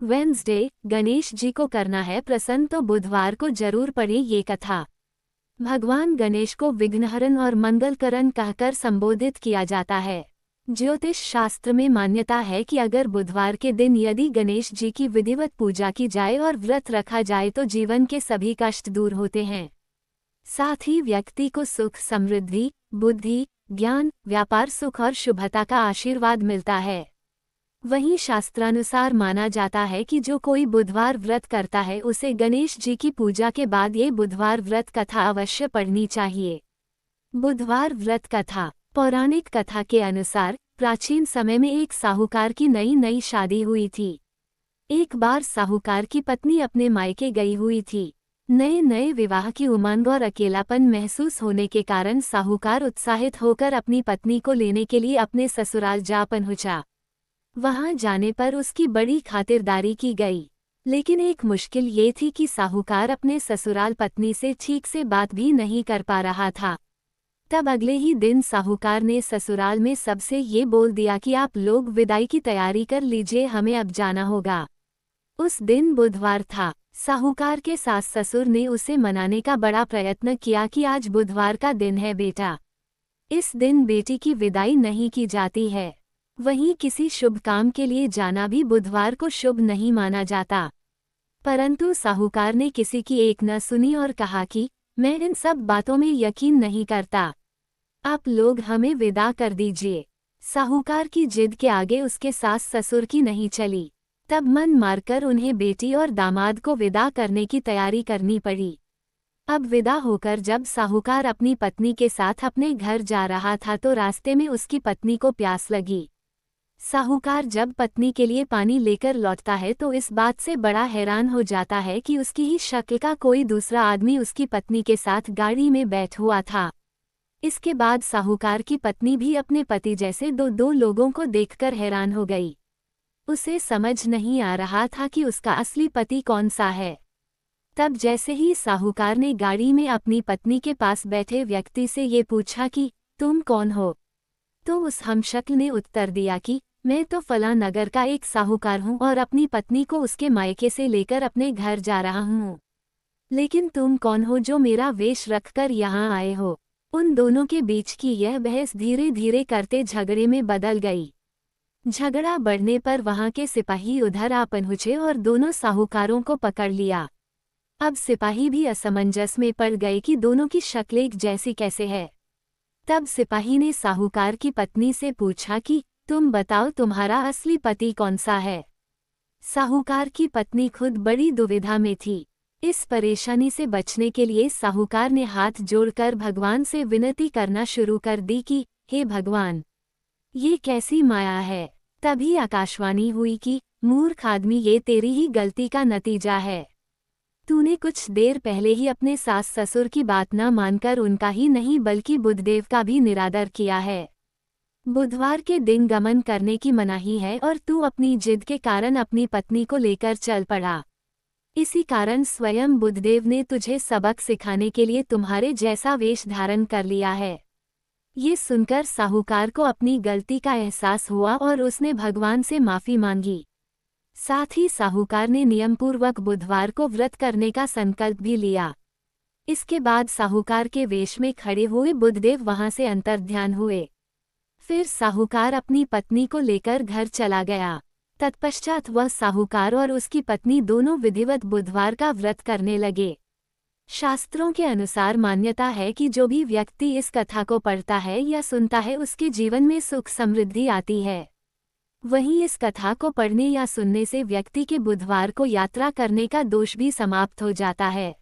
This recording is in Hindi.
वेंसडे, गणेश जी को करना है प्रसन्न तो बुधवार को जरूर पढ़े ये कथा। भगवान गणेश को विघ्नहरण और मंगलकरण कहकर संबोधित किया जाता है। ज्योतिष शास्त्र में मान्यता है कि अगर बुधवार के दिन यदि गणेश जी की विधिवत पूजा की जाए और व्रत रखा जाए तो जीवन के सभी कष्ट दूर होते हैं। साथ ही व्यक्ति को सुख, समृद्धि, बुद्धि, ज्ञान, व्यापार सुख और शुभता का आशीर्वाद मिलता है। वहीं शास्त्रानुसार माना जाता है कि जो कोई बुधवार व्रत करता है उसे गणेश जी की पूजा के बाद ये बुधवार व्रत कथा अवश्य पढ़नी चाहिए। बुधवार व्रत कथा। पौराणिक कथा के अनुसार प्राचीन समय में एक साहूकार की नई शादी हुई थी। एक बार साहूकार की पत्नी अपने मायके गई हुई थी। नए विवाह की उमंग और अकेलापन महसूस होने के कारण साहूकार उत्साहित होकर अपनी पत्नी को लेने के लिए अपने ससुराल जा पहुंचा। वहां जाने पर उसकी बड़ी खातिरदारी की गई, लेकिन एक मुश्किल ये थी कि साहूकार अपने ससुराल पत्नी से ठीक से बात भी नहीं कर पा रहा था। तब अगले ही दिन साहूकार ने ससुराल में सबसे ये बोल दिया कि आप लोग विदाई की तैयारी कर लीजिए, हमें अब जाना होगा। उस दिन बुधवार था। साहूकार के सास ससुर ने उसे मनाने का बड़ा प्रयत्न किया कि आज बुधवार का दिन है बेटा, इस दिन बेटी की विदाई नहीं की जाती है। वहीं किसी शुभ काम के लिए जाना भी बुधवार को शुभ नहीं माना जाता। परंतु साहूकार ने किसी की एक न सुनी और कहा कि मैं इन सब बातों में यकीन नहीं करता, आप लोग हमें विदा कर दीजिए। साहूकार की जिद के आगे उसके सास ससुर की नहीं चली। तब मन मारकर उन्हें बेटी और दामाद को विदा करने की तैयारी करनी पड़ी। अब विदा होकर जब साहूकार अपनी पत्नी के साथ अपने घर जा रहा था तो रास्ते में उसकी पत्नी को प्यास लगी। साहूकार जब पत्नी के लिए पानी लेकर लौटता है तो इस बात से बड़ा हैरान हो जाता है कि उसकी ही शक्ल का कोई दूसरा आदमी उसकी पत्नी के साथ गाड़ी में बैठ हुआ था। इसके बाद साहूकार की पत्नी भी अपने पति जैसे दो लोगों को देखकर हैरान हो गई। उसे समझ नहीं आ रहा था कि उसका असली पति कौन सा है। तब जैसे ही साहूकार ने गाड़ी में अपनी पत्नी के पास बैठे व्यक्ति से ये पूछा कि तुम कौन हो, तो उस हमशक्ल ने उत्तर दिया कि मैं तो फलां नगर का एक साहूकार हूँ और अपनी पत्नी को उसके मायके से लेकर अपने घर जा रहा हूँ। लेकिन तुम कौन हो जो मेरा वेश रखकर यहाँ आए हो। उन दोनों के बीच की यह बहस धीरे धीरे करते झगड़े में बदल गई। झगड़ा बढ़ने पर वहां के सिपाही उधर आ पहुंचे और दोनों साहूकारों को पकड़ लिया। अब सिपाही भी असमंजस में पड़ गए कि दोनों की शक्ल एक जैसी कैसे है। तब सिपाही ने साहूकार की पत्नी से पूछा कि तुम बताओ तुम्हारा असली पति कौन सा है। साहूकार की पत्नी खुद बड़ी दुविधा में थी। इस परेशानी से बचने के लिए साहूकार ने हाथ जोड़कर भगवान से विनती करना शुरू कर दी कि हे भगवान, ये कैसी माया है। तभी आकाशवाणी हुई कि मूर्ख आदमी, ये तेरी ही गलती का नतीजा है। तूने कुछ देर पहले ही अपने सास ससुर की बात न मानकर उनका ही नहीं बल्कि बुधदेव का भी निरादर किया है। बुधवार के दिन गमन करने की मनाही है और तू अपनी जिद के कारण अपनी पत्नी को लेकर चल पड़ा। इसी कारण स्वयं बुधदेव ने तुझे सबक सिखाने के लिए तुम्हारे जैसा वेश धारण कर लिया है। ये सुनकर साहूकार को अपनी गलती का एहसास हुआ और उसने भगवान से माफी मांगी। साथ ही साहूकार ने नियमपूर्वक बुधवार को व्रत करने का संकल्प भी लिया। इसके बाद साहूकार के वेश में खड़े हुए बुधदेव वहां से अंतर्ध्यान हुए। फिर साहूकार अपनी पत्नी को लेकर घर चला गया। तत्पश्चात वह साहूकार और उसकी पत्नी दोनों विधिवत बुधवार का व्रत करने लगे। शास्त्रों के अनुसार मान्यता है कि जो भी व्यक्ति इस कथा को पढ़ता है या सुनता है उसके जीवन में सुख समृद्धि आती है। वहीं इस कथा को पढ़ने या सुनने से व्यक्ति के बुधवार को यात्रा करने का दोष भी समाप्त हो जाता है।